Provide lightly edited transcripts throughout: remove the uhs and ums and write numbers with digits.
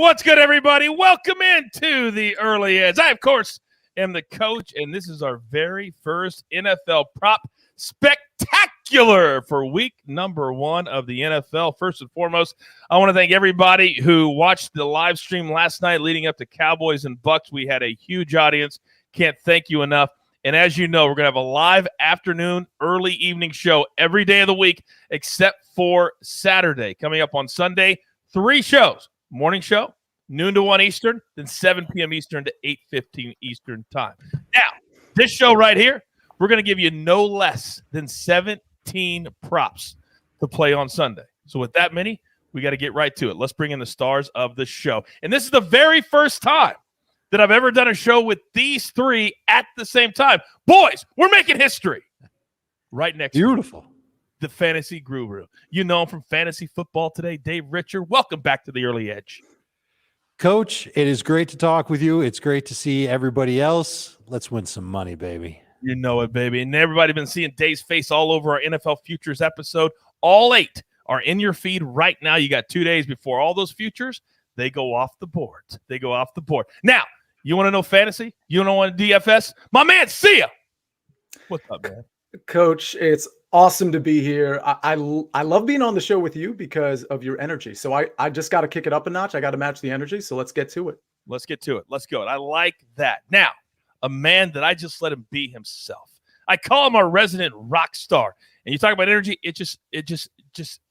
What's good, everybody? Welcome into the Early Edge. I, of course, am the coach, and this is our very first NFL Prop Spectacular for week number 1 of the NFL. First and foremost, I want to thank everybody who watched the live stream last night leading up to Cowboys and Bucks. We had a huge audience. Can't thank you enough. And as you know, we're going to have a live afternoon, early evening show every day of the week except for Saturday. Coming up on Sunday, 3 shows. Morning show, noon to 1 Eastern, then 7 p.m. Eastern to 8:15 Eastern time. Now, this show right here, we're going to give you no less than 17 props to play on Sunday. So with that many, we got to get right to it. Let's bring in the stars of the show. And this is the very first time that I've ever done a show with these 3 at the same time. Boys, we're making history. Right next Beautiful. the fantasy guru. You know him from Fantasy Football Today, Dave Richard. Welcome back to the Early Edge. Coach, it is great to talk with you. It's great to see everybody else. Let's win some money, baby. You know it, baby. And everybody been seeing Dave's face all over our NFL Futures episode. All 8 are in your feed right now. You got 2 days before all those futures. They go off the board. They go off the board. Now, you want to know fantasy? You don't want DFS? My man, see ya. What's up, man? Coach, it's awesome to be here. I love being on the show with you because of your energy. So I just got to kick it up a notch. I got to match the energy. So let's get to it. Let's get to it. Let's go. I like that. Now, a man that I just let him be himself. I call him our resident rock star. And you talk about energy, it just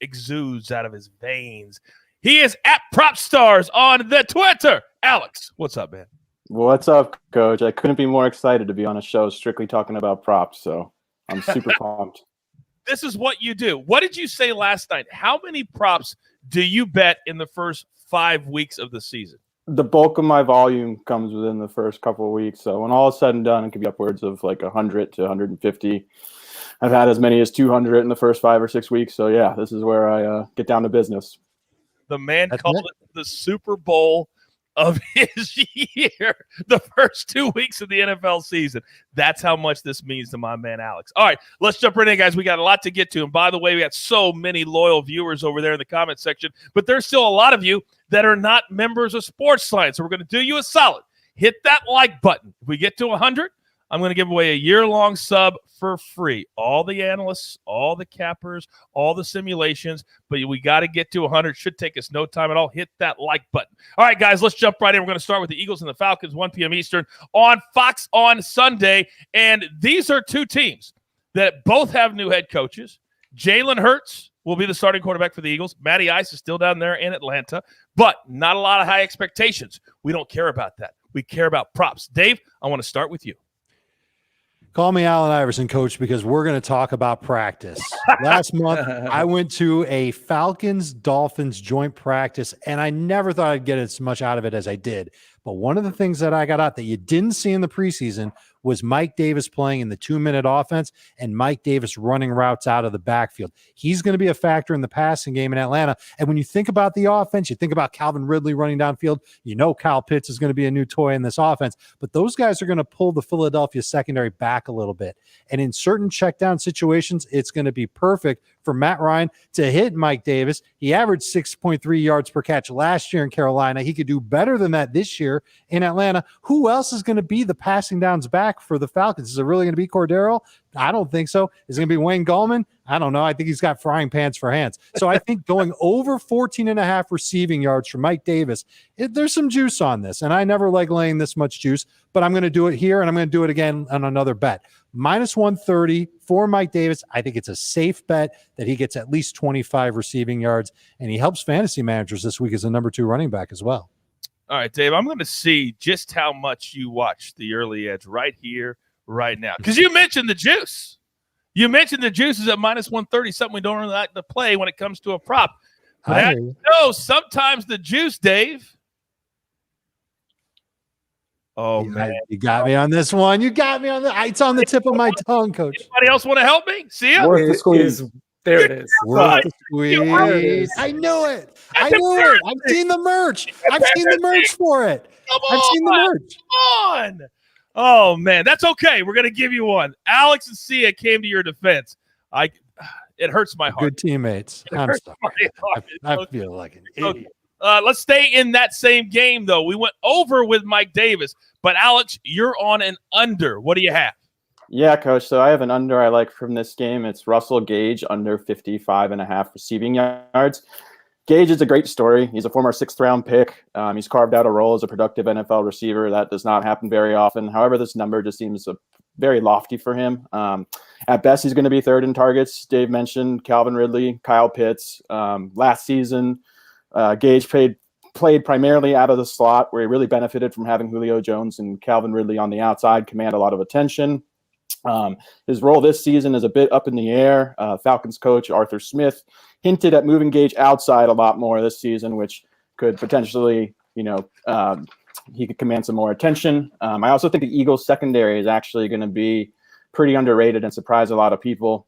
exudes out of his veins. He is at Prop Stars on the Twitter. Alex, what's up, man? What's up, Coach? I couldn't be more excited to be on a show strictly talking about props, so I'm super pumped. This is what you do. What did you say last night? How many props do you bet in the first 5 weeks of the season? The bulk of my volume comes within the first couple of weeks, so when all is said and done, it could be upwards of like 100 to 150. I've had as many as 200 in the first 5 or 6 weeks, so yeah, this is where I get down to business. The man called it the Super Bowl of his year, the first 2 weeks of the NFL season. That's how much this means to my man Alex. All right, let's jump right in, guys. We got a lot to get to. And by the way, we got so many loyal viewers over there in the comment section, but there's still a lot of you that are not members of SportsLine. So we're going to do you a solid. Hit that like button. If we get to 100, I'm going to give away a year-long sub for free. All the analysts, all the cappers, all the simulations, but we got to get to 100. Should take us no time at all. Hit that like button. All right, guys, let's jump right in. We're going to start with the Eagles and the Falcons, 1 p.m. Eastern on Fox on Sunday. And these are 2 teams that both have new head coaches. Jalen Hurts will be the starting quarterback for the Eagles. Matty Ice is still down there in Atlanta, but not a lot of high expectations. We don't care about that. We care about props. Dave, I want to start with you. Call me Allen Iverson, Coach, because we're going to talk about practice. Last month, I went to a Falcons-Dolphins joint practice, and I never thought I'd get as much out of it as I did. But one of the things that I got out that you didn't see in the preseason was Mike Davis playing in the 2-minute offense and Mike Davis running routes out of the backfield. He's going to be a factor in the passing game in Atlanta. And when you think about the offense, you think about Calvin Ridley running downfield. You know Kyle Pitts is going to be a new toy in this offense. But those guys are going to pull the Philadelphia secondary back a little bit. And in certain check down situations, it's going to be perfect for Matt Ryan to hit Mike Davis. He averaged 6.3 yards per catch last year in Carolina. He could do better than that this year in Atlanta. Who else is going to be the passing downs back for the Falcons? Is it really going to be Cordero? I don't think so. Is it going to be Wayne Gallman? I don't know. I think he's got frying pans for hands. So I think going over 14.5 receiving yards for Mike Davis, there's some juice on this. And I never like laying this much juice, but I'm going to do it here, and I'm going to do it again on another bet. Minus 130 for Mike Davis. I think it's a safe bet that he gets at least 25 receiving yards, and he helps fantasy managers this week as a number 2 running back as well. All right, Dave, I'm going to see just how much you watch the Early Edge right here, right now. Because you mentioned the juice. You mentioned the juice is at minus 130, something we don't really like to play when it comes to a prop. But I know sometimes the juice, Dave. Oh, man. You got me on this one. You got me on the. It's on the tip of my tongue, Coach. Anybody else want to help me? See ya? Worth the squeeze. There it is. Worth the squeeze. I knew it. I knew it. I've seen the merch. I've seen the merch for it. I've seen the merch. Come on. Oh, man. That's okay. We're going to give you one. Alex and Sia came to your defense. It hurts my heart. Good teammates. I'm sorry. I feel like an idiot. Let's stay in that same game, though. We went over with Mike Davis, but Alex, you're on an under. What do you have? Yeah, Coach. So I have an under I like from this game. It's Russell Gage under 55.5 receiving yards. Gage is a great story. He's a former 6th-round pick. He's carved out a role as a productive NFL receiver. That does not happen very often. However, this number just seems very lofty for him. At best, he's going to be 3rd in targets. Dave mentioned Calvin Ridley, Kyle Pitts. Last season, Gage played primarily out of the slot, where he really benefited from having Julio Jones and Calvin Ridley on the outside command a lot of attention. His role this season is a bit up in the air. Falcons coach Arthur Smith hinted at moving Gage outside a lot more this season, which could potentially, he could command some more attention. I also think the Eagles secondary is actually going to be pretty underrated and surprise a lot of people.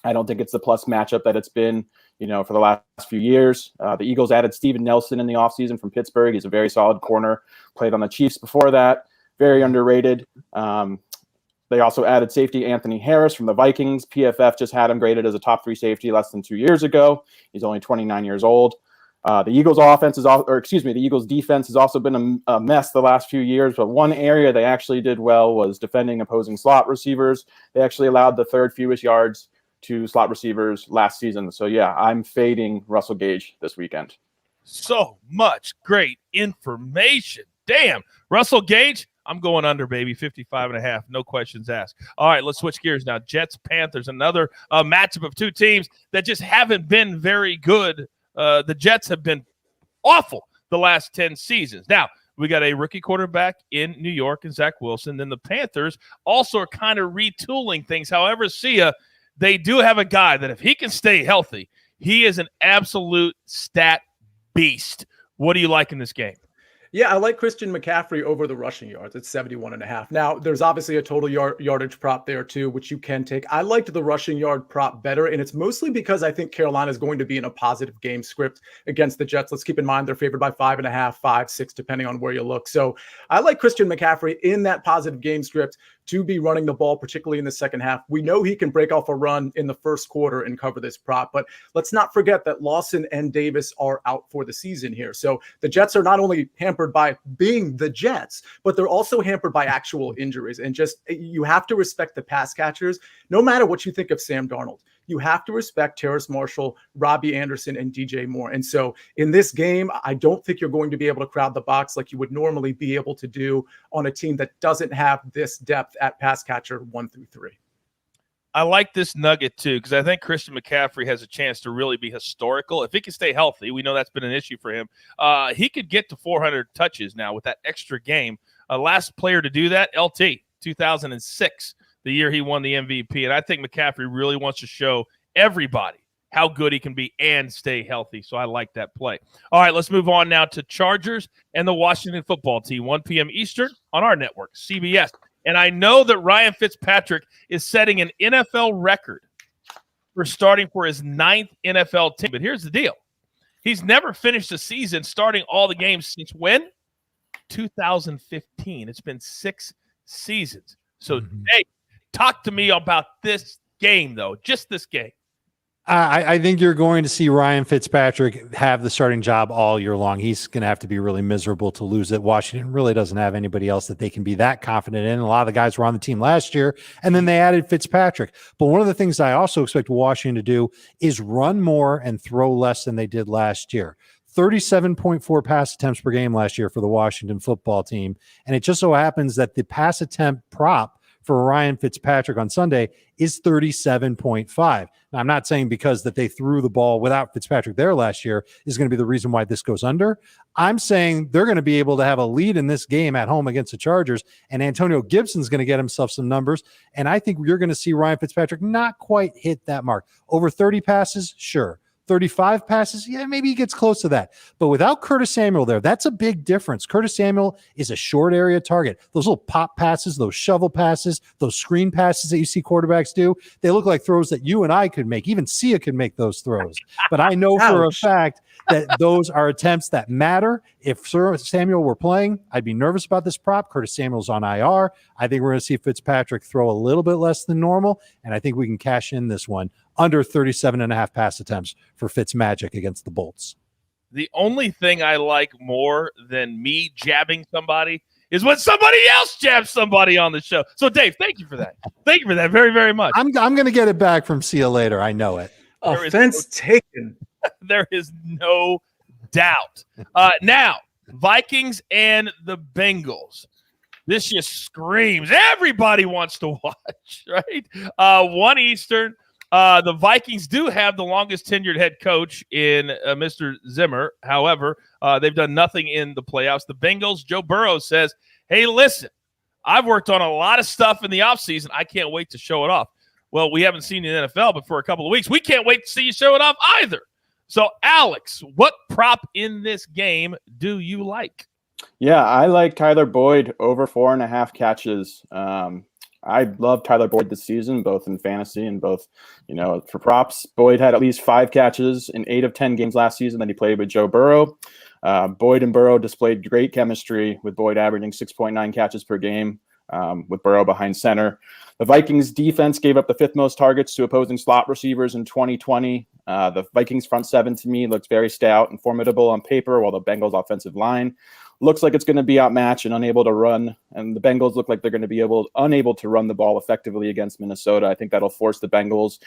I don't think it's the plus matchup that it's been, for the last few years. The Eagles added Steven Nelson in the offseason from Pittsburgh. He's a very solid corner, played on the Chiefs before that, very underrated. They also added safety Anthony Harris from the Vikings. PFF just had him graded as a top 3 safety less than 2 years ago. He's only 29 years old. The Eagles the Eagles defense has also been a mess the last few years, but one area they actually did well was defending opposing slot receivers. They actually allowed the 3rd fewest yards to slot receivers last season. So yeah, I'm fading Russell Gage this weekend. So much great information. Damn. Russell Gage, I'm going under, baby. 55.5. No questions asked. All right, let's switch gears now. Jets, Panthers, another matchup of two teams that just haven't been very good. The Jets have been awful the last 10 seasons. Now, we got a rookie quarterback in New York and Zach Wilson. Then the Panthers also are kind of retooling things. However, they do have a guy that if he can stay healthy, he is an absolute stat beast. What do you like in this game? Yeah, I like Christian McCaffrey over the rushing yards. It's 71.5. Now, there's obviously a total yardage prop there too, which you can take. I liked the rushing yard prop better, and it's mostly because I think Carolina is going to be in a positive game script against the Jets. Let's keep in mind they're favored by 5.5, 5, 6, depending on where you look. So I like Christian McCaffrey in that positive game script to be running the ball, particularly in the second half. We know he can break off a run in the first quarter and cover this prop, but let's not forget that Lawson and Davis are out for the season here. So the Jets are not only hampered by being the Jets, but they're also hampered by actual injuries. And just, you have to respect the pass catchers, no matter what you think of Sam Darnold. You have to respect Terrace Marshall, Robbie Anderson, and DJ Moore. And so in this game, I don't think you're going to be able to crowd the box like you would normally be able to do on a team that doesn't have this depth at pass catcher 1 through 3. I like this nugget too, because I think Christian McCaffrey has a chance to really be historical. If he can stay healthy, we know that's been an issue for him. He could get to 400 touches now with that extra game. Last player to do that, LT, 2006. The year he won the MVP. And I think McCaffrey really wants to show everybody how good he can be and stay healthy. So I like that play. All right, let's move on now to Chargers and the Washington football team, 1 p.m. Eastern on our network, CBS. And I know that Ryan Fitzpatrick is setting an NFL record for starting for his 9th NFL team. But here's the deal. He's never finished a season starting all the games since when? 2015. It's been 6 seasons. So, hey, talk to me about this game, though, just this game. I think you're going to see Ryan Fitzpatrick have the starting job all year long. He's going to have to be really miserable to lose it. Washington really doesn't have anybody else that they can be that confident in. A lot of the guys were on the team last year, and then they added Fitzpatrick. But one of the things I also expect Washington to do is run more and throw less than they did last year. 37.4 pass attempts per game last year for the Washington football team. And it just so happens that the pass attempt prop for Ryan Fitzpatrick on Sunday is 37.5. Now, I'm not saying because that they threw the ball without Fitzpatrick there last year is going to be the reason why this goes under. I'm saying they're going to be able to have a lead in this game at home against the Chargers, and Antonio Gibson's going to get himself some numbers, and I think you're going to see Ryan Fitzpatrick not quite hit that mark. Over 30 passes, sure. 35 passes, yeah, maybe he gets close to that. But without Curtis Samuel there, that's a big difference. Curtis Samuel is a short area target. Those little pop passes, those shovel passes, those screen passes that you see quarterbacks do, they look like throws that you and I could make. Even Sia could make those throws. But I know for a fact that those are attempts that matter. If Samuel were playing, I'd be nervous about this prop. Curtis Samuel's on IR. I think we're going to see Fitzpatrick throw a little bit less than normal, and I think we can cash in this one under 37.5 pass attempts for Fitzmagic against the Bolts. The only thing I like more than me jabbing somebody is when somebody else jabs somebody on the show. So, Dave, thank you for that. Thank you for that very, very much. I'm going to get it back from See You Later. I know it. Offense taken. There is no doubt. Now, Vikings and the Bengals. This just screams. Everybody wants to watch, right? 1 Eastern. The Vikings do have the longest tenured head coach in Mr. Zimmer. However, they've done nothing in the playoffs. The Bengals, Joe Burrow says, hey, listen, I've worked on a lot of stuff in the offseason. I can't wait to show it off. Well, we haven't seen you in the NFL, but for a couple of weeks, we can't wait to see you show it off either. So, Alex, what prop in this game do you like? Yeah, I like Tyler Boyd over 4.5 catches. I love Tyler Boyd this season, both in fantasy and both, for props. Boyd had at least 5 catches in 8 of 10 games last season that he played with Joe Burrow. Boyd and Burrow displayed great chemistry, with Boyd averaging 6.9 catches per game, with Burrow behind center. The Vikings defense gave up the 5th most targets to opposing slot receivers in 2020. The Vikings front 7 to me looks very stout and formidable on paper, while the Bengals offensive line looks like it's going to be outmatched and unable to run. And the Bengals look like they're going to be unable to run the ball effectively against Minnesota. I think that'll force the Bengals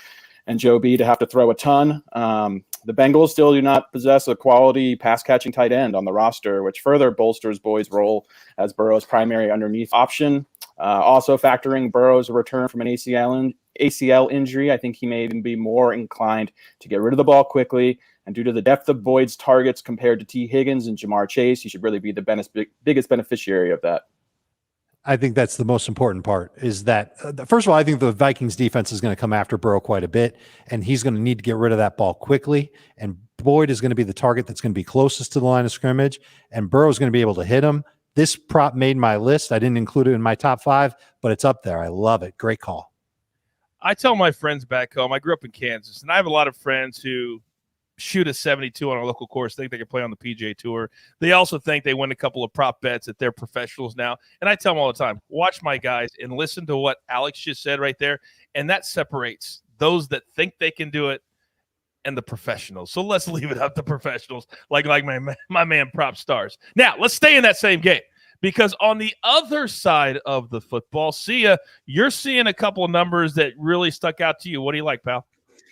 and Joe B to have to throw a ton. The Bengals still do not possess a quality pass-catching tight end on the roster, which further bolsters Boyd's role as Burrow's primary underneath option. Also factoring Burrow's return from an ACL injury, I think he may even be more inclined to get rid of the ball quickly. And due to the depth of Boyd's targets compared to T. Higgins and Jamar Chase, he should really be the biggest beneficiary of that. I think that's the most important part, is that, first of all, I think the Vikings defense is going to come after Burrow quite a bit, and he's going to need to get rid of that ball quickly. And Boyd is going to be the target that's going to be closest to the line of scrimmage, and Burrow is going to be able to hit him. This prop made my list. I didn't include it in my top 5, but it's up there. I love it. Great call. I tell my friends back home, I grew up in Kansas, and I have a lot of friends who shoot a 72 on a local course, think they can play on the PGA Tour. They also think they win a couple of prop bets, that they're professionals now. And I tell them all the time, watch my guys and listen to what Alex just said right there. And that separates those that think they can do it and the professionals. So let's leave it up to professionals like my man Prop Stars. Now, let's stay in that same game, because on the other side of the football, you're seeing a couple of numbers that really stuck out to you. What do you like, pal?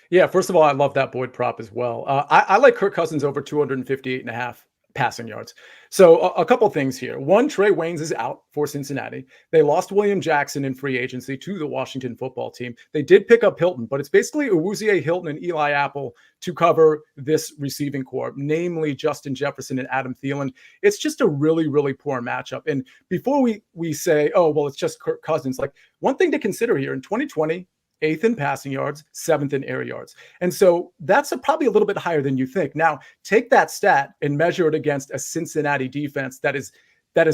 Yeah, first of all, I love that Boyd prop as well. I like Kirk Cousins over 258.5 passing yards. So a couple things here. One, TREY Waynes is out for Cincinnati. They lost William Jackson in free agency to the Washington football team. They did pick up Hilton, but it's basically Awuzie Hilton and Eli Apple to cover this receiving corps, namely Justin Jefferson and Adam Thielen. It's just a really, really poor matchup. And before we say, oh, well, it's just Kirk Cousins, like, one thing to consider here, in 2020, 8th in passing yards, 7th in air yards. And so that's probably a little bit higher than you think. Now, take that stat and measure it against a Cincinnati defense that is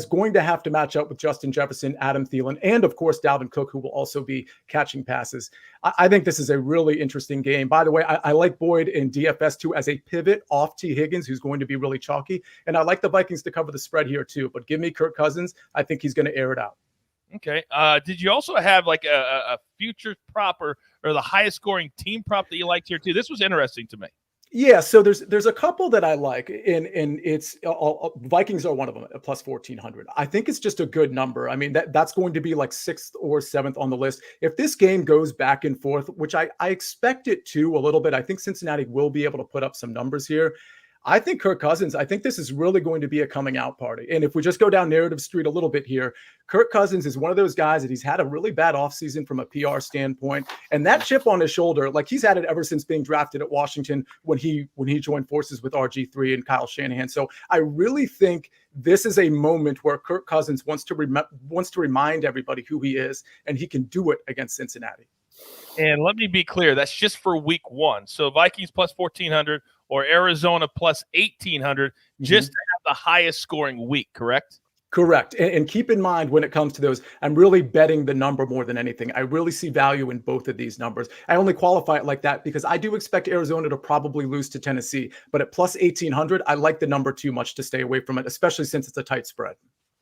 going to have to match up with Justin Jefferson, Adam Thielen, and of course, Dalvin Cook, who will also be catching passes. I think this is a really interesting game. By the way, I like Boyd in DFS too as a pivot off T. Higgins, who's going to be really chalky. And I like the Vikings to cover the spread here too, but give me Kirk Cousins. I think he's going to air it out. Okay. Did you also have like a future prop or the highest scoring team prop that you liked here too? This was interesting to me. Yeah, so there's a couple that I like, and it's Vikings are one of them at plus 1,400. I think it's just a good number. I mean, that's going to be like 6th or 7th on the list. If this game goes back and forth, which I expect it to a little bit, I think Cincinnati will be able to put up some numbers here. I think Kirk Cousins, I think this is really going to be a coming out party. And if we just go down narrative street a little bit here, Kirk Cousins is one of those guys that he's had a really bad offseason from a PR standpoint. And that chip on his shoulder, like he's had it ever since being drafted at Washington when he joined forces with RG3 and Kyle Shanahan. So I really think this is a moment where Kirk Cousins wants to remind everybody who he is, and he can do it against Cincinnati. And let me be clear, that's just for week 1. So Vikings plus 1,400 or Arizona plus 1,800 just to have the highest scoring week, correct? Correct. And keep in mind when it comes to those, I'm really betting the number more than anything. I really see value in both of these numbers. I only qualify it like that because I do expect Arizona to probably lose to Tennessee. But at plus 1,800, I like the number too much to stay away from it, especially since it's a tight spread.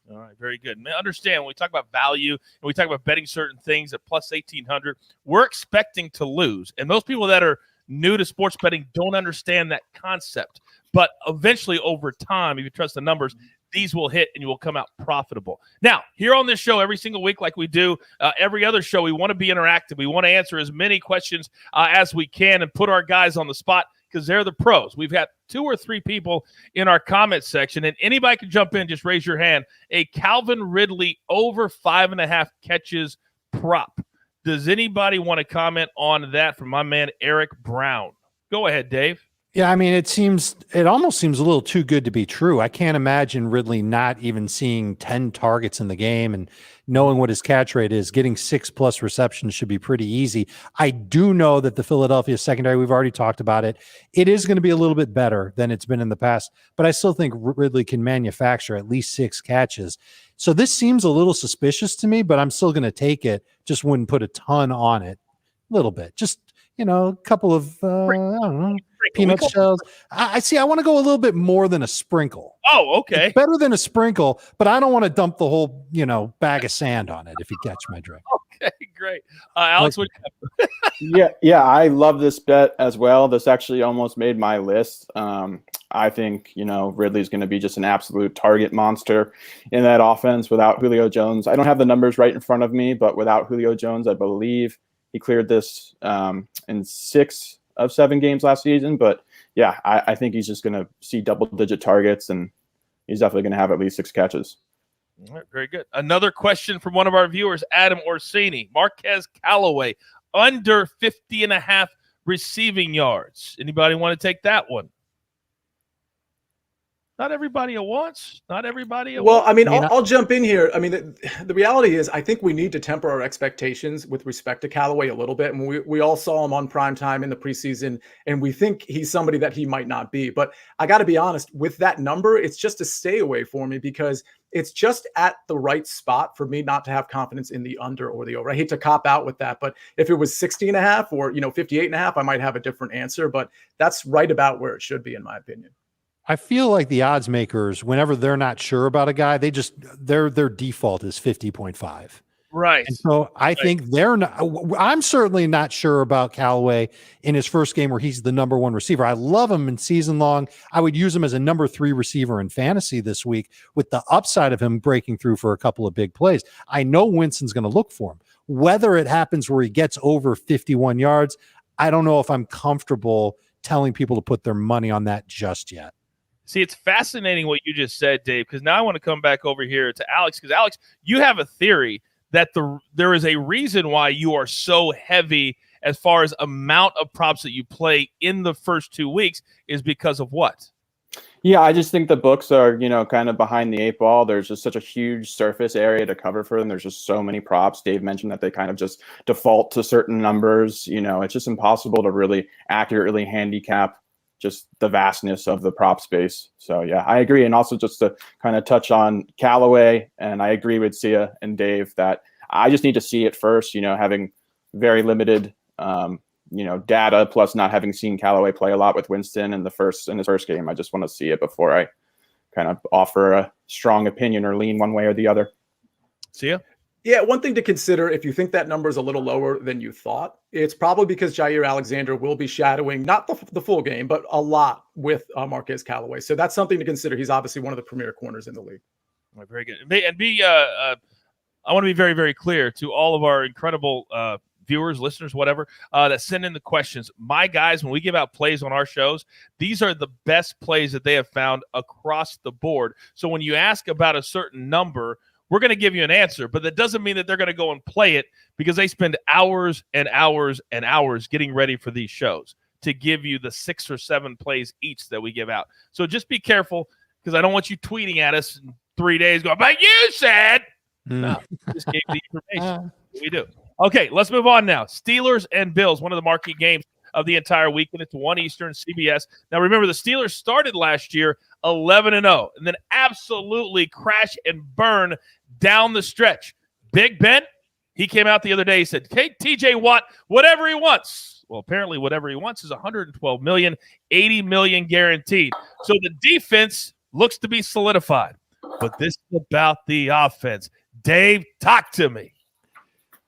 All right, very good. And understand, when we talk about value and we talk about betting certain things at plus 1,800, we're expecting to lose. And those people that are new to sports betting don't understand that concept. But eventually, over time, if you trust the numbers, these will hit and you will come out profitable. Now, here on this show, every single week, like we do every other show, we want to be interactive. We want to answer as many questions as we can and put our guys on the spot because they're the pros. We've got 2 or 3 people in our comment section, and anybody can jump in. Just raise your hand. A Calvin Ridley over 5.5 catches prop. Does anybody want to comment on that from my man Eric Brown? Go ahead, Dave. Yeah, I mean, it almost seems a little too good to be true. I can't imagine Ridley not even seeing 10 targets in the game and knowing what his catch rate is. Getting 6+ receptions should be pretty easy. I do know that the Philadelphia secondary, we've already talked about it. It is going to be a little bit better than it's been in the past, but I still think Ridley can manufacture at least 6 catches. So this seems a little suspicious to me, but I'm still going to take it. Just wouldn't put a ton on it. A little bit. Just, a couple of, I don't know, peanut shells. I want to go a little bit more than a sprinkle. Oh, okay. It's better than a sprinkle, but I don't want to dump the whole, bag of sand on it, if you catch my drift. Okay, great. Alex, what Yeah, I love this bet as well. This actually almost made my list. I think, Ridley's going to be just an absolute target monster in that offense without Julio Jones. I don't have the numbers right in front of me, but without Julio Jones, I believe he cleared this in 6 of 7 games last season. But yeah, I think he's just going to see double-digit targets, and he's definitely going to have at least 6 catches. All right, very good. Another question from one of our viewers, Adam Orsini. Marquez Callaway, under 50.5 receiving yards. Anybody want to take that one? Not everybody at once. Not everybody at once. Well, I mean, I'll jump in here. I mean, the reality is I think we need to temper our expectations with respect to Callaway a little bit. And we all saw him on primetime in the preseason, and we think he's somebody that he might not be. But I got to be honest, with that number, it's just a stay away for me because it's just at the right spot for me not to have confidence in the under or the over. I hate to cop out with that, but if it was 60.5 or 58.5, I might have a different answer. But that's right about where it should be, in my opinion. I feel like the odds makers, whenever they're not sure about a guy, they just their default is 50.5. Right. And so I think they're not. I'm certainly not sure about Callaway in his first game where he's the number 1 receiver. I love him in season long. I would use him as a number 3 receiver in fantasy this week with the upside of him breaking through for a couple of big plays. I know Winston's going to look for him. Whether it happens where he gets over 51 yards, I don't know if I'm comfortable telling people to put their money on that just yet. See, it's fascinating what you just said, Dave, because now I want to come back over here to Alex, because Alex, you have a theory that there is a reason why you are so heavy as far as amount of props that you play in the first 2 weeks is because of what? Yeah, I just think the books are, kind of behind the 8 ball. There's just such a huge surface area to cover for them. There's just so many props. Dave mentioned that they kind of just default to certain numbers. It's just impossible to really accurately handicap just the vastness of the prop space. So yeah, I agree. And also just to kind of touch on Callaway, and I agree with Sia and Dave that I just need to see it first, having very limited, data, plus not having seen Callaway play a lot with Winston in his first game. I just want to see it before I kind of offer a strong opinion or lean one way or the other. Sia? Yeah, one thing to consider, if you think that number is a little lower than you thought, it's probably because Jair Alexander will be shadowing, not the full game, but a lot with Marquez Callaway. So that's something to consider. He's obviously one of the premier corners in the league. Right, very good. I want to be very, very clear to all of our incredible viewers, listeners, whatever, that send in the questions. My guys, when we give out plays on our shows, these are the best plays that they have found across the board. So when you ask about a certain number, we're going to give you an answer, but that doesn't mean that they're going to go and play it because they spend hours and hours and hours getting ready for these shows to give you the 6 or 7 plays each that we give out. So just be careful because I don't want you tweeting at us in 3 days going, but you said. No, just gave the information. We do. Okay, let's move on now. Steelers and Bills, one of the marquee games of the entire weekend. It's 1 Eastern, CBS. Now, remember, the Steelers started last year 11-0 and then absolutely crash and burn down the stretch. Big Ben, he came out the other day. He said, hey, TJ Watt, whatever he wants. Well, apparently whatever he wants is $112 million, $80 million guaranteed. So the defense looks to be solidified. But this is about the offense. Dave, talk to me.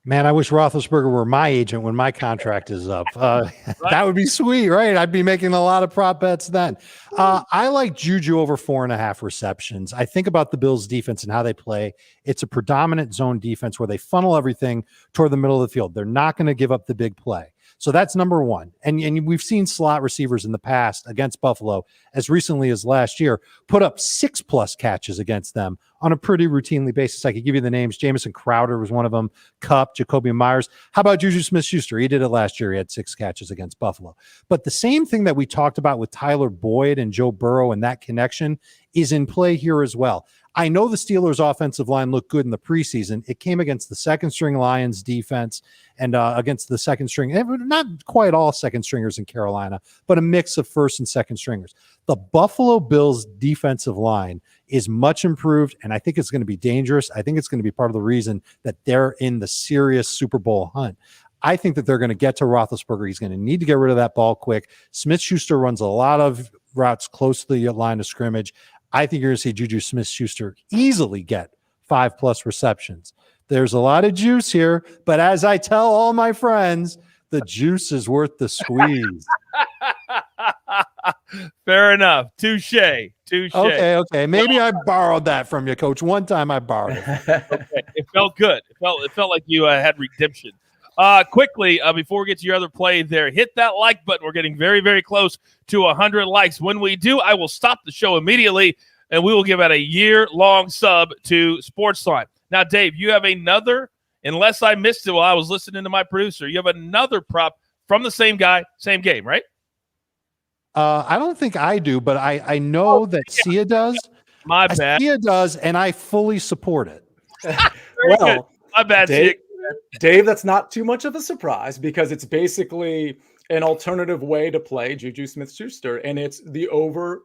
Man, I wish Roethlisberger were my agent when my contract is up. That would be sweet, right? I'd be making a lot of prop bets then. I like JUJU over 4.5 receptions. I think about the Bills' defense and how they play. It's a predominant zone defense where they funnel everything toward the middle of the field. They're not going to give up the big play. So that's number one. And we've seen slot receivers in the past against Buffalo, as recently as last year, put up 6+ catches against them on a pretty routinely basis. I could give you the names. Jamison Crowder was one of them. Kupp, JAKOBI, and MEYERS. How about JUJU Smith-Schuster? He did it last year. He had 6 catches against Buffalo. But the same thing that we talked about with Tyler Boyd and Joe Burrow and that connection is in play here as well. I know the Steelers' offensive line looked good in the preseason. It came against the second-string Lions defense and against the second-string, not quite all second-stringers in Carolina, but a mix of first and second-stringers. The Buffalo Bills' defensive line is much improved, and I think it's going to be dangerous. I think it's going to be part of the reason that they're in the serious Super Bowl hunt. I think that they're going to get to Roethlisberger. He's going to need to get rid of that ball quick. Smith-Schuster runs a lot of routes close to the line of scrimmage. I think you're going to see JUJU Smith-Schuster easily get 5+ receptions. There's a lot of juice here, but as I tell all my friends, the juice is worth the squeeze. Fair enough. Touche. Okay. Maybe I borrowed that from you, Coach. One time I borrowed it. Okay. It felt good. It felt like you had redemption. Quickly, before we get to your other play there, hit that like button. We're getting very, very close to 100 likes. When we do, I will stop the show immediately, and we will give out a year-long sub to SportsLine. Now, Dave, you have another, unless I missed it while I was listening to my producer, you have another prop from the same guy, same game, right? I don't think I do, but I know that Sia does. My bad. Sia does, and I fully support it. Well, my bad, Sia. Dave, that's not too much of a surprise because it's basically an alternative way to play JUJU Smith-Schuster, and it's the over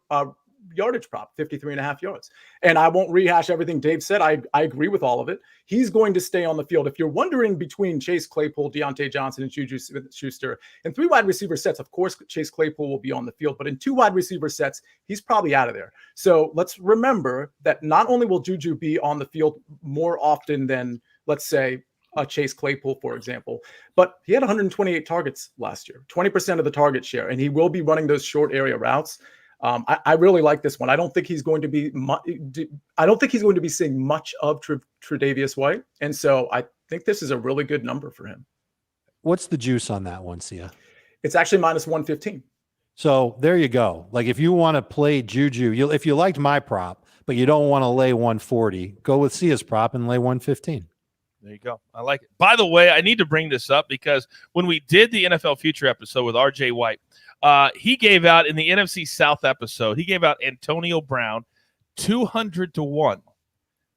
yardage prop, 53.5 yards. And I won't rehash everything Dave said. I agree with all of it. He's going to stay on the field. If you're wondering between Chase Claypool, Deontay Johnson, and JUJU Smith-Schuster, in 3 wide receiver sets, of course, Chase Claypool will be on the field, but in 2 wide receiver sets, he's probably out of there. So let's remember that not only will JUJU be on the field more often than, let's say, Chase Claypool, for example, but he had 128 targets last year, 20% of the target share, and he will be running those short area routes. I really like this one. I don't think he's going to be. I don't think he's going to be seeing much of Tre'Davious White, and so I think this is a really good number for him. What's the juice on that one, Sia? It's actually -115. So there you go. Like if you want to play JUJU, if you liked my prop, but you don't want to lay 140, go with Sia's prop and lay 115. There you go. I like it. By the way, I need to bring this up because when we did the NFL Future episode with RJ White, he gave out in the NFC South episode, he gave out Antonio Brown 200-1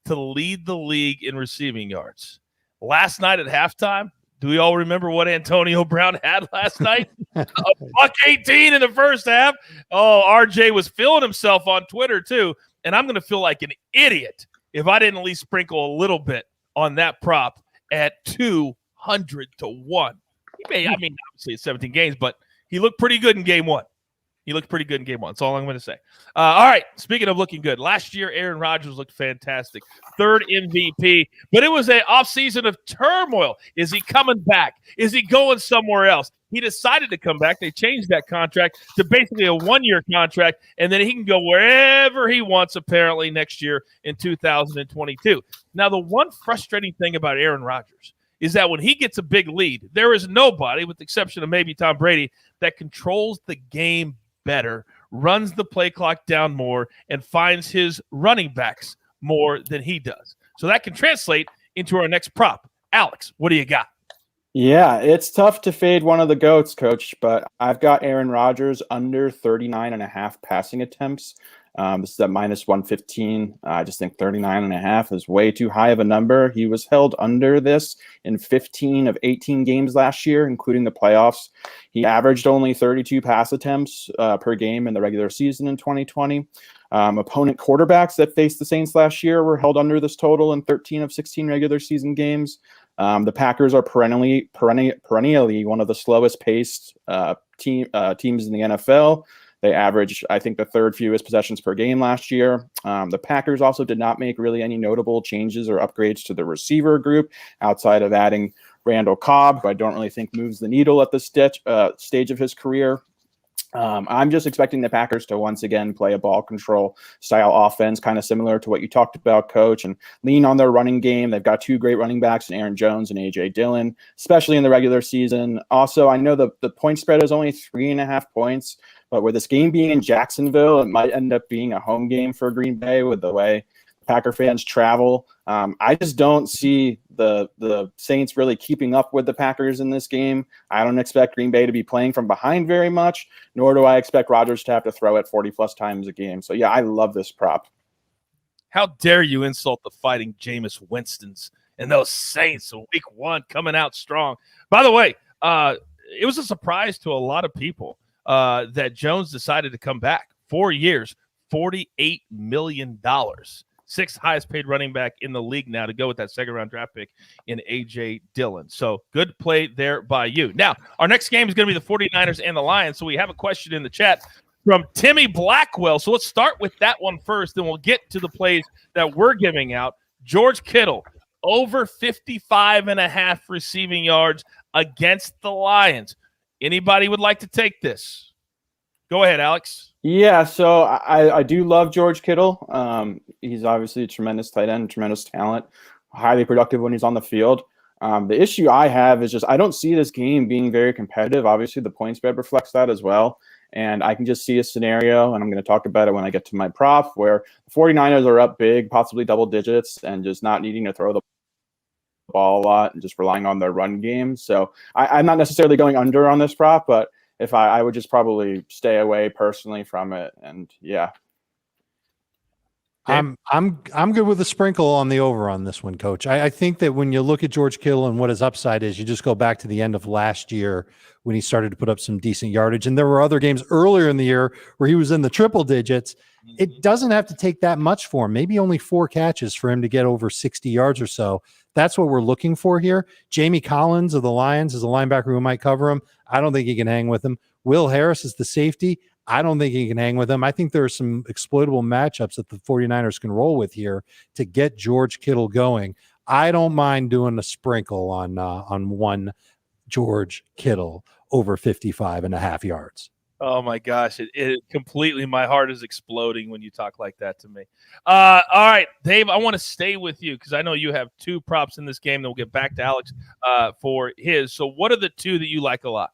to lead the league in receiving yards. Last night at halftime, do we all remember what Antonio Brown had last night? $118 in the first half. Oh, RJ was feeling himself on Twitter too, and I'm going to feel like an idiot if I didn't at least sprinkle a little bit on that prop at 200-1. He may, obviously it's 17 games, but he looked pretty good in game 1. That's all I'm going to say. All right, speaking of looking good, last year Aaron Rodgers looked fantastic. 3rd MVP, but it was an offseason of turmoil. Is he coming back? Is he going somewhere else? He decided to come back. They changed that contract to basically a 1-year contract, and then he can go wherever he wants apparently next year in 2022. Now, the one frustrating thing about Aaron Rodgers is that when he gets a big lead, there is nobody, with the exception of maybe Tom Brady, that controls the game better, runs the play clock down more, and finds his running backs more than he does. So that can translate into our next prop. Alex, what do you got? Yeah, it's tough to fade one of the GOATs, Coach, but I've got Aaron Rodgers under 39.5 passing attempts. This is at -115. I just think 39.5 is way too high of a number. He was held under this in 15 of 18 games last year, including the playoffs. He averaged only 32 pass attempts per game in the regular season in 2020. Opponent quarterbacks that faced the Saints last year were held under this total in 13 of 16 regular season games. The Packers are perennially one of the slowest paced teams in the NFL. They averaged, I think, the third fewest possessions per game last year. The Packers also did not make really any notable changes or upgrades to the receiver group outside of adding Randall Cobb, who I don't really think moves the needle at this stage of his career. I'm just expecting the Packers to once again play a ball control style offense, kind of similar to what you talked about, Coach, and lean on their running game. They've got two great running backs in Aaron Jones and A.J. Dillon, especially in the regular season. Also, I know the point spread is only 3.5 points, but with this game being in Jacksonville, it might end up being a home game for Green Bay with the way Packer fans travel. I just don't see the Saints really keeping up with the Packers in this game. I don't expect Green Bay to be playing from behind very much, nor do I expect Rodgers to have to throw it 40-plus times a game. So, yeah, I love this prop. How dare you insult the fighting Jameis Winstons and those Saints in week 1 coming out strong. By the way, it was a surprise to a lot of people that Jones decided to come back. 4 years, $48 million. 6th highest paid running back in the league now to go with that second-round draft pick in A.J. Dillon. So good play there by you. Now, our next game is going to be the 49ers and the Lions. So we have a question in the chat from Timmy Blackwell. So let's start with that one first, then we'll get to the plays that we're giving out. George Kittle, over 55.5 receiving yards against the Lions. Anybody would like to take this? Go ahead, Alex. Yeah, so I do love George Kittle. He's obviously a tremendous tight end, tremendous talent, highly productive when he's on the field. The issue I have is just I don't see this game being very competitive. Obviously, the point spread reflects that as well. And I can just see a scenario, and I'm going to talk about it when I get to my prop, where the 49ers are up big, possibly double digits, and just not needing to throw the ball a lot and just relying on their run game. So I'm not necessarily going under on this prop, but if I would just probably stay away personally from it. And yeah. I'm good with a sprinkle on the over on this one, Coach. I think that when you look at George Kittle and what his upside is, you just go back to the end of last year when he started to put up some decent yardage. And there were other games earlier in the year where he was in the triple digits. It doesn't have to take that much for him. Maybe only 4 catches for him to get over 60 yards or so. That's what we're looking for here. Jamie Collins of the Lions is a linebacker who might cover him. I don't think he can hang with him. Will Harris is the safety. I don't think he can hang with him. I think there are some exploitable matchups that the 49ers can roll with here to get George Kittle going. I don't mind doing a sprinkle on one George Kittle over 55.5 yards. Oh my gosh, it completely, my heart is exploding when you talk like that to me. All right, Dave, I want to stay with you because I know you have 2 props in this game. Then we'll get back to Alex for his. So what are the 2 that you like a lot?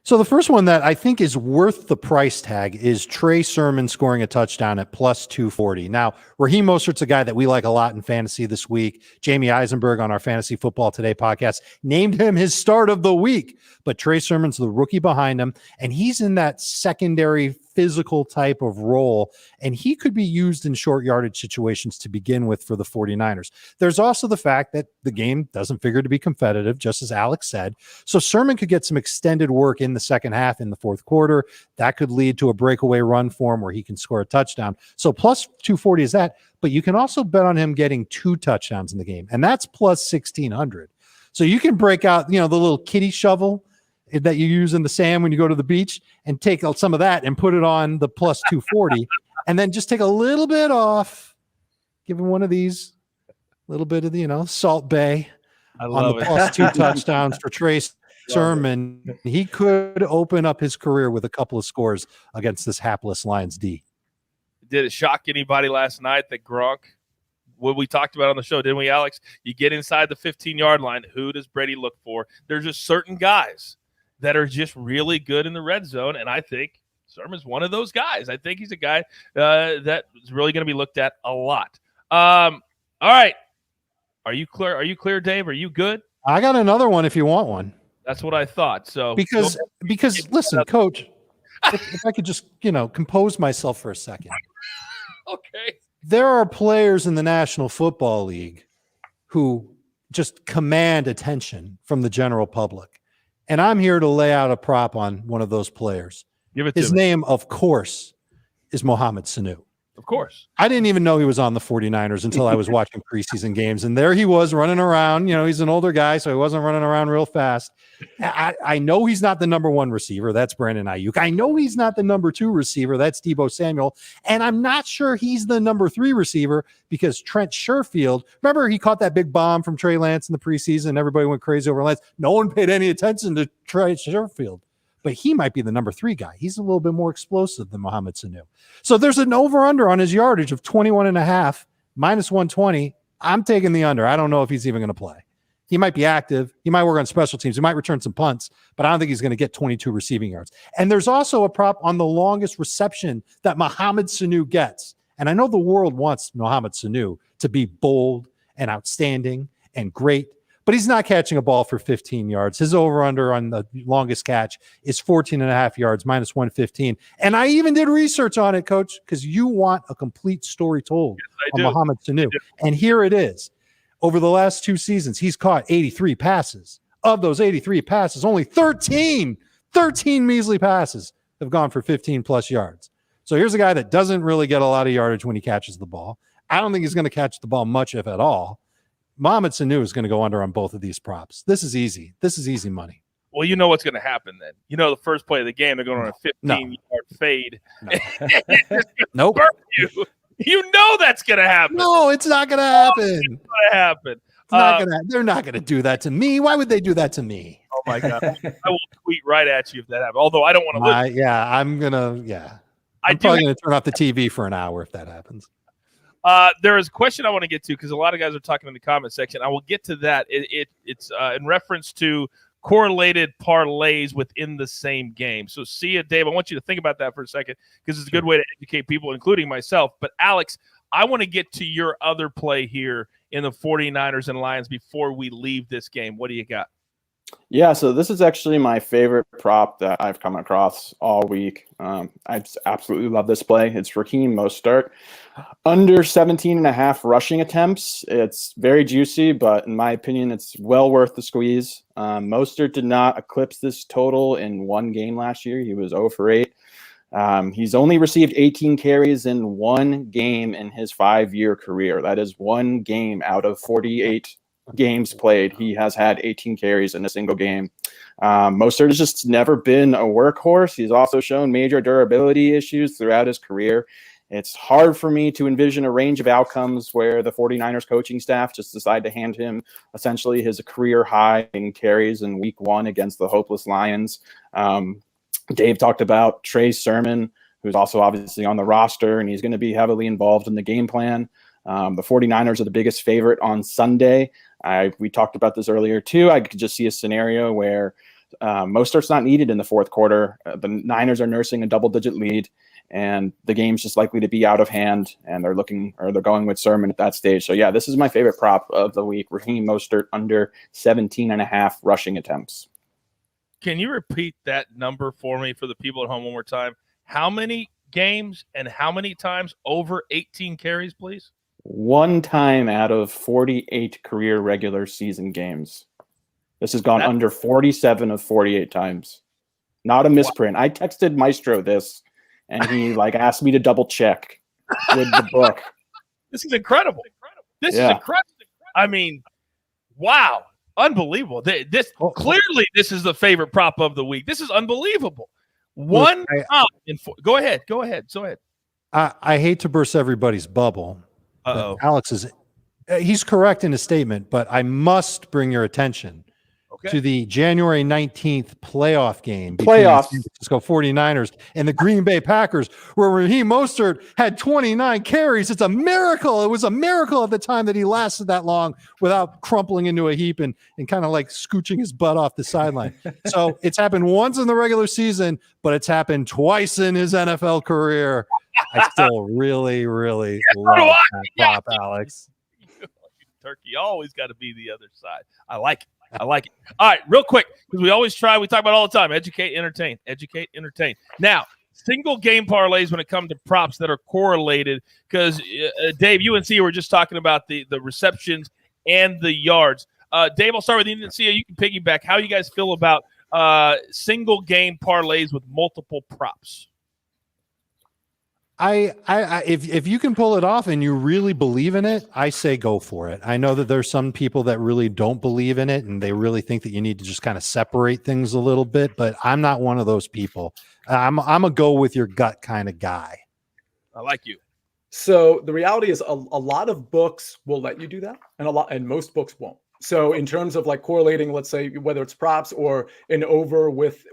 So the first one that I think is worth the price tag is Trey Sermon scoring a touchdown at plus 240. Now, Raheem Mostert's a guy that we like a lot in fantasy this week. Jamie Eisenberg on our Fantasy Football Today podcast named him his start of the week. But Trey Sermon's the rookie behind him, and he's in that secondary physical type of role, and he could be used in short yardage situations to begin with for the 49ers. There's also the fact that the game doesn't figure to be competitive, just as Alex said. So Sermon could get some extended work in the second half in the fourth quarter. That could lead to a breakaway run for him where he can score a touchdown. So plus 240 is that, but you can also bet on him getting 2 touchdowns in the game, and that's plus 1,600. So you can break out, the little kitty shovel that you use in the sand when you go to the beach and take some of that and put it on the plus 240 and then just take a little bit off, give him one of these, little bit of the, Salt Bay on the plus 2 touchdowns for Trey Sermon. He could open up his career with a couple of scores against this hapless Lions D. Did it shock anybody last night that Gronk, what we talked about on the show, didn't we, Alex? You get inside the 15-yard line, who does Brady look for? There's just certain guys that are just really good in the red zone, and I think Sermon's one of those guys. I think he's a guy that is really going to be looked at a lot. All right. Are you clear? Are you clear, Dave? Are you good? I got another one if you want one. That's what I thought. So because listen, Coach, if I could just, compose myself for a second. Okay. There are players in the National Football League who just command attention from the general public. And I'm here to lay out a prop on one of those players. Give it to His me. name, of course, is Mohamed Sanu. Of course. I didn't even know he was on the 49ers until I was watching preseason games. And there he was running around. You know, he's an older guy, so he wasn't running around real fast. I know he's not the number 1 receiver. That's Brandon Ayuk. I know he's not the number 2 receiver. That's Deebo Samuel. And I'm not sure he's the number 3 receiver because Trent Sherfield, remember he caught that big bomb from Trey Lance in the preseason. Everybody went crazy over Lance. No one paid any attention to Trey Sherfield. But he might be the number 3 guy. He's a little bit more explosive than Mohamed Sanu. So there's an over-under on his yardage of 21.5, minus 120. I'm taking the under. I don't know if he's even going to play. He might be active. He might work on special teams. He might return some punts, but I don't think he's going to get 22 receiving yards. And there's also a prop on the longest reception that Mohamed Sanu gets. And I know the world wants Mohamed Sanu to be bold and outstanding and great, but he's not catching a ball for 15 yards. His over-under on the longest catch is 14.5 yards, minus 115. And I even did research on it, Coach, because you want a complete story told on Mohamed Sanu. And here it is. Over the last 2 seasons, he's caught 83 passes. Of those 83 passes, only 13 measly passes have gone for 15-plus yards. So here's a guy that doesn't really get a lot of yardage when he catches the ball. I don't think he's going to catch the ball much, if at all. Mohamed Sanu is going to go under on both of these props. This is easy. This is easy money. Well, you know what's going to happen then. You know the first play of the game, they're going on a 15-yard fade. No. Nope. You know that's going to happen. No, it's not going to happen. It's going to happen. They're not going to do that to me. Why would they do that to me? Oh, my God. I will tweet right at you if that happens. Although I don't want to lose. Yeah, I'm probably going to turn off the TV for an hour if that happens. There is a question I want to get to because a lot of guys are talking in the comment section. I will get to that. It's in reference to correlated parlays within the same game. So, Dave, I want you to think about that for a second because it's a good way to educate people, including myself. But, Alex, I want to get to your other play here in the 49ers and Lions before we leave this game. What do you got? Yeah, so this is actually my favorite prop that I've come across all week. I absolutely love this play. It's RAHEEM MOSTERT. Under 17.5 rushing attempts. It's very juicy, but in my opinion, it's well worth the squeeze. MOSTERT did not eclipse this total in 1 game last year. He was 0 for 8. He's only received 18 carries in 1 game in his 5-year career. That is 1 game out of 48 games played. He has had 18 carries in a single game. Mostert has just never been a workhorse. He's also shown major durability issues throughout his career. It's hard for me to envision a range of outcomes where the 49ers coaching staff just decide to hand him essentially his career high in carries in week 1 against the hopeless Lions. Dave talked about Trey Sermon, who's also obviously on the roster, and he's going to be heavily involved in the game plan. The 49ers are the biggest favorite on Sunday. We talked about this earlier too. I could just see a scenario where Mostert's not needed in the 4th quarter. The Niners are nursing a double-digit lead, and the game's just likely to be out of hand, and they're going with Sermon at that stage. So yeah, this is my favorite prop of the week. RAHEEM MOSTERT under 17.5 rushing attempts. Can you repeat that number for me for the people at home one more time? How many games and how many times over 18 carries, please? 1 time out of 48 career regular season games. This has gone under 47 of 48 times. Not a misprint. Wow. I texted Maestro this, and he asked me to double check with the book. This is incredible. This is incredible. I mean, wow. Unbelievable. Clearly, this is the favorite prop of the week. This is unbelievable. Go ahead. I hate to burst everybody's bubble. Alex he's correct in his statement, but I must bring your attention to the January 19th playoff game between the San Francisco 49ers and the Green Bay Packers, where RAHEEM MOSTERT had 29 carries. It's a miracle. It was a miracle at the time that he lasted that long without crumpling into a heap and kind of scooching his butt off the sideline. So it's happened once in the regular season, but it's happened twice in his NFL career. I still really, really love that prop, Alex. Turkey always got to be the other side. I like it. All right, real quick, because we always try, we talk about it all the time, educate, entertain. Now, single game parlays when it comes to props that are correlated, because Dave, UNC were just talking about the receptions and the yards. Dave, I'll start with UNC. You can piggyback. How you guys feel about single game parlays with multiple props? If you can pull it off and you really believe in it, I say go for it. I know that there's some people that really don't believe in it and they really think that you need to just kind of separate things a little bit, but I'm not one of those people. I'm a go with your gut kind of guy. I like you. So the reality is a lot of books will let you do that, and most books won't. So in terms of like correlating, let's say whether it's props or an over with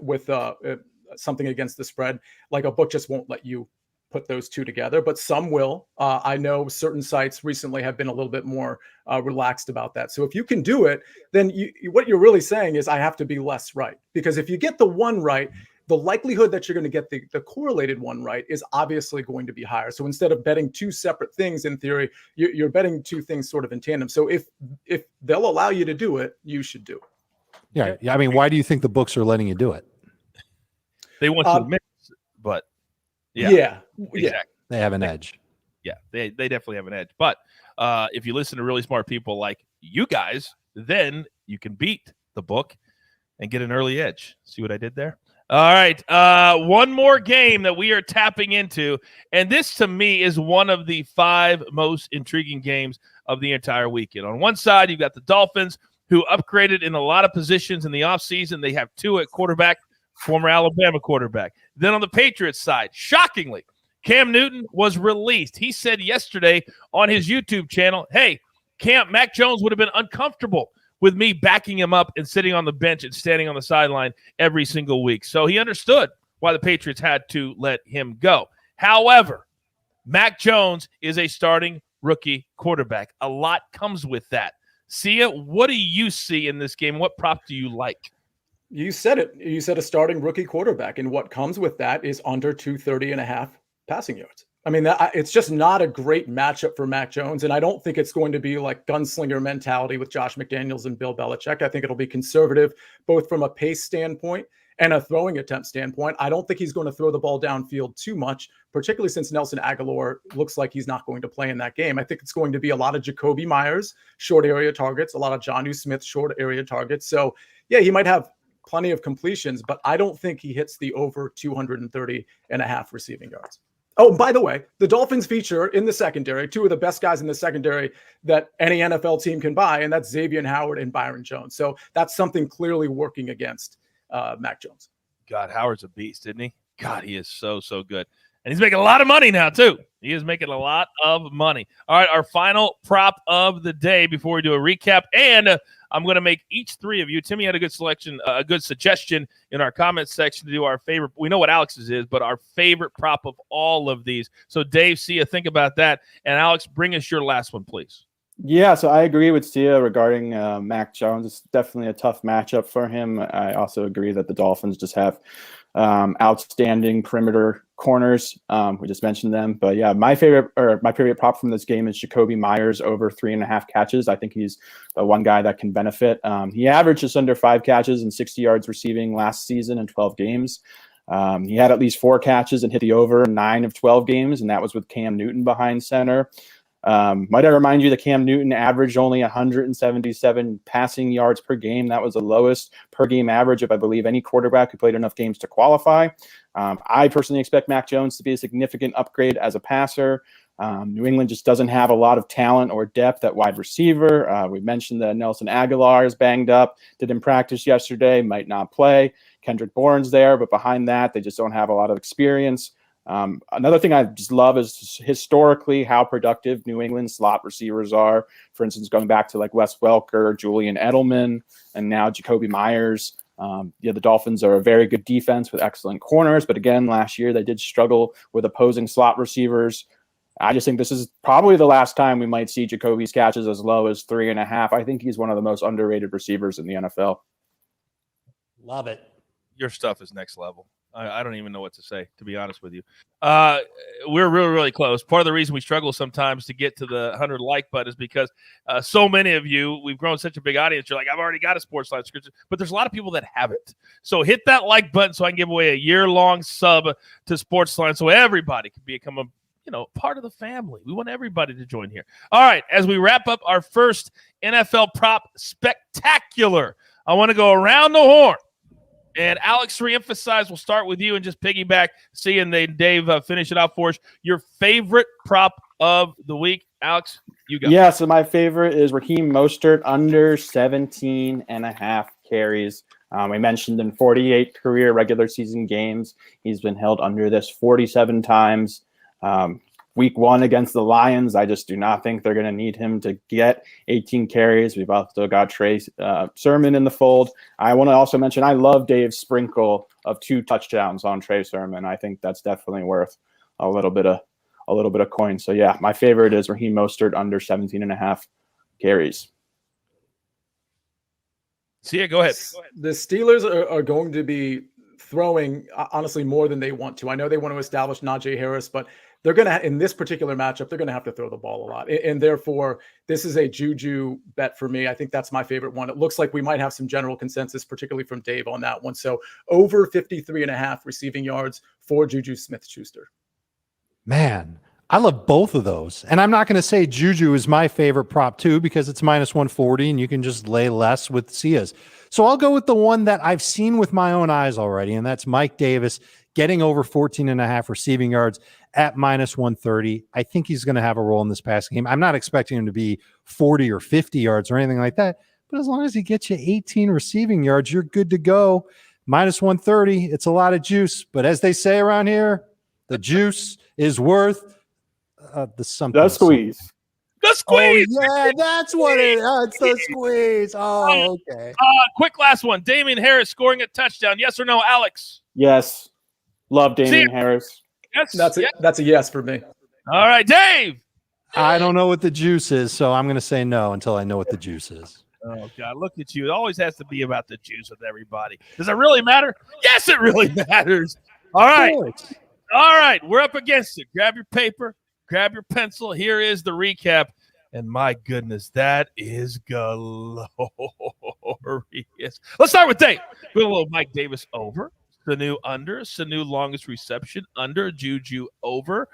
something against the spread, like a book just won't let you put those two together, but some will. I know certain sites recently have been a little bit more relaxed about that. So if you can do it, then what you're really saying is I have to be less right, because if you get the one right, the likelihood that you're going to get the correlated one right is obviously going to be higher. So instead of betting two separate things, in theory, you're betting two things sort of in tandem. So if they'll allow you to do it, you should do it. Yeah. I mean, why do you think the books are letting you do it? They want to admit, but yeah, exactly. They have an edge. Yeah, they definitely have an edge. But if you listen to really smart people like you guys, then you can beat the book and get an early edge. See what I did there? All right, one more game that we are tapping into, and this to me is one of the 5 most intriguing games of the entire weekend. On one side, you've got the Dolphins, who upgraded in a lot of positions in the offseason. They have 2 at quarterback, former Alabama quarterback. Then on the Patriots side, shockingly, Cam Newton was released. He said yesterday on his YouTube channel, hey, Mac Jones would have been uncomfortable with me backing him up and sitting on the bench and standing on the sideline every single week. So he understood why the Patriots had to let him go. However, Mac Jones is a starting rookie quarterback. A lot comes with that. Sia, what do you see in this game? What prop do you like? You said it. You said a starting rookie quarterback, and what comes with that is under 230.5 passing yards. I mean, it's just not a great matchup for Mac Jones, and I don't think it's going to be like gunslinger mentality with Josh McDaniels and Bill Belichick. I think it'll be conservative, both from a pace standpoint and a throwing attempt standpoint. I don't think he's going to throw the ball downfield too much, particularly since Nelson Aguilar looks like he's not going to play in that game. I think it's going to be a lot of JAKOBI Meyers, short area targets, a lot of JUJU Smith, short area targets. So, yeah, he might have plenty of completions, but I don't think he hits the over 230.5 receiving yards. Oh, by the way, the Dolphins feature in the secondary 2 of the best guys in the secondary that any NFL team can buy, and that's Xavier Howard and Byron Jones. So that's something clearly working against Mac Jones. God, Howard's a beast, isn't he? God, he is so good. And he's making a lot of money now, too. He is making a lot of money. All right, our final prop of the day before we do a recap. And I'm going to make each 3 of you. Timmy had a good selection, a good suggestion in our comments section to do our favorite. We know what Alex's is, but our favorite prop of all of these. So, Dave, Sia, think about that. And, Alex, bring us your last one, please. Yeah, so I agree with Sia regarding Mac Jones. It's definitely a tough matchup for him. I also agree that the Dolphins just have outstanding perimeter corners. We just mentioned them, but yeah, my favorite prop from this game is JAKOBI Meyers over 3.5 catches. I think he's the one guy that can benefit. He averaged just under 5 catches and 60 yards receiving last season in 12 games. He had at least 4 catches and hit the over in 9 of 12 games, and that was with Cam Newton behind center. Might I remind you that Cam Newton averaged only 177 passing yards per game. That was the lowest per game average of, I believe, any quarterback who played enough games to qualify. I personally expect Mac Jones to be a significant upgrade as a passer. New England just doesn't have a lot of talent or depth at wide receiver. We mentioned that Nelson Aguilar is banged up, didn't practice yesterday, might not play. Kendrick Bourne's there, but behind that, they just don't have a lot of experience. Another thing I just love is historically how productive New England slot receivers are. For instance, going back to like Wes Welker, Julian Edelman, and now JAKOBI Meyers. The Dolphins are a very good defense with excellent corners, but again, last year they did struggle with opposing slot receivers. I just think this is probably the last time we might see JAKOBI's catches as low as 3.5. I think he's one of the most underrated receivers in the NFL. Love it. Your stuff is next level. I don't even know what to say, to be honest with you. We're really, really close. Part of the reason we struggle sometimes to get to the 100 like button is because so many of you, we've grown such a big audience. You're like, I've already got a SportsLine subscription, but there's a lot of people that haven't. So hit that like button so I can give away a year-long sub to SportsLine so everybody can become a part of the family. We want everybody to join here. All right, as we wrap up our first NFL prop spectacular, I want to go around the horn And Alex, reemphasize, we'll start with you and just piggyback, seeing Dave finish it out for us. Your favorite prop of the week, Alex, you go. Yeah, so my favorite is RAHEEM MOSTERT under 17.5 carries. We mentioned in 48 career regular season games, he's been held under this 47 times. Week 1 against the Lions, I just do not think they're going to need him to get 18 carries. We've also got TREY Sermon in the fold. I want to also mention I love Dave's sprinkle of 2 touchdowns on TREY Sermon. I think that's definitely worth a little bit of coin. So yeah, my favorite is RAHEEM MOSTERT under 17.5 carries. See, go ahead. The Steelers are going to be throwing, honestly, more than they want to. I know they want to establish Najee Harris, but they're going to, in this particular matchup, they're going to have to throw the ball a lot. And therefore, this is a JUJU bet for me. I think that's my favorite one. It looks like we might have some general consensus, particularly from Dave on that one. So over 53.5 receiving yards for JUJU Smith-Schuster. Man, I love both of those. And I'm not going to say JUJU is my favorite prop too, because it's minus 140 and you can just lay less with Sias. So I'll go with the one that I've seen with my own eyes already, and that's Mike Davis getting over 14.5 receiving yards at minus 130. I think he's going to have a role in this passing game. I'm not expecting him to be 40 or 50 yards or anything like that, but as long as he gets you 18 receiving yards, you're good to go. Minus 130, it's a lot of juice, but as they say around here, the juice is worth the something. The squeeze. The squeeze. Oh, yeah, that's what it is. Oh, it's the squeeze. Oh, okay. Quick last one. Damian Harris scoring a touchdown. Yes or no, Alex? Yes. Love Damian Harris. Yes. That's a yes for me. All right, Dave. I don't know what the juice is, so I'm going to say no until I know what the juice is. Oh, God, look at you. It always has to be about the juice with everybody. Does it really matter? Yes, it really matters. All right. All right, we're up against it. Grab your paper, grab your pencil. Here is the recap. And my goodness, that is glorious. Let's start with Dave. Put a little Mike Davis over. Sanu under. Sanu longest reception under. JUJU over.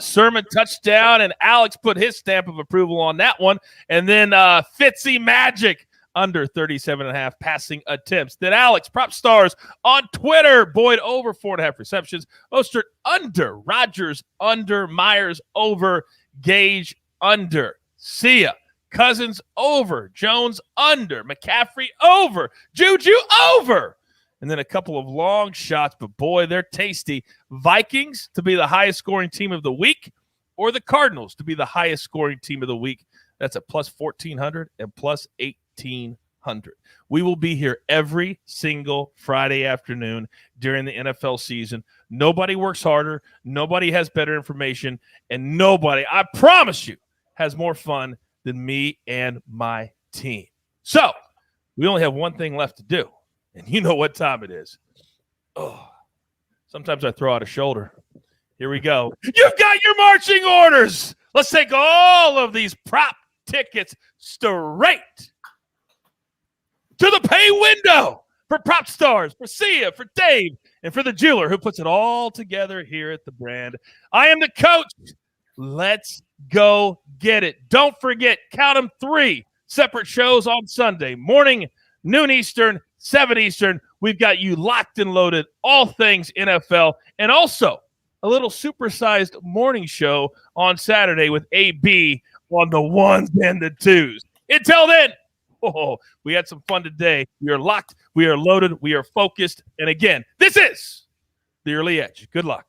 Sermon touchdown, and Alex put his stamp of approval on that one. And then Fitzy Magic under 37.5 passing attempts. Then Alex, prop stars on Twitter. Boyd over 4.5 receptions. Mostert under. Rodgers under. Meyers over. Gage under. Sia. Cousins over. Jones under. McCaffrey over. JUJU over. And then a couple of long shots, but boy, they're tasty. Vikings to be the highest scoring team of the week, or the Cardinals to be the highest scoring team of the week. That's a plus 1,400 and plus 1,800. We will be here every single Friday afternoon during the NFL season. Nobody works harder. Nobody has better information. And nobody, I promise you, has more fun than me and my team. So we only have one thing left to do. And you know what time it is. Oh, sometimes I throw out a shoulder. Here we go. You've got your marching orders. Let's take all of these prop tickets straight to the pay window for prop stars, for Sia, for Dave, and for the jeweler who puts it all together here at the brand. I am the coach. Let's go get it. Don't forget, count them 3 separate shows on Sunday morning, noon Eastern, 7 Eastern. We've got you locked and loaded, all things NFL, and also a little supersized morning show on Saturday with AB on the 1s and the 2s. Until then, we had some fun today. We are locked, we are loaded, we are focused. And again, this is the Early Edge. Good luck.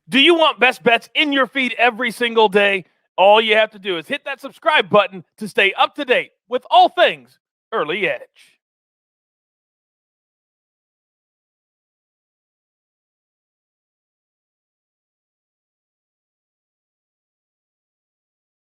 Do you want best bets in your feed every single day? All you have to do is hit that subscribe button to stay up to date with all things Early Edge.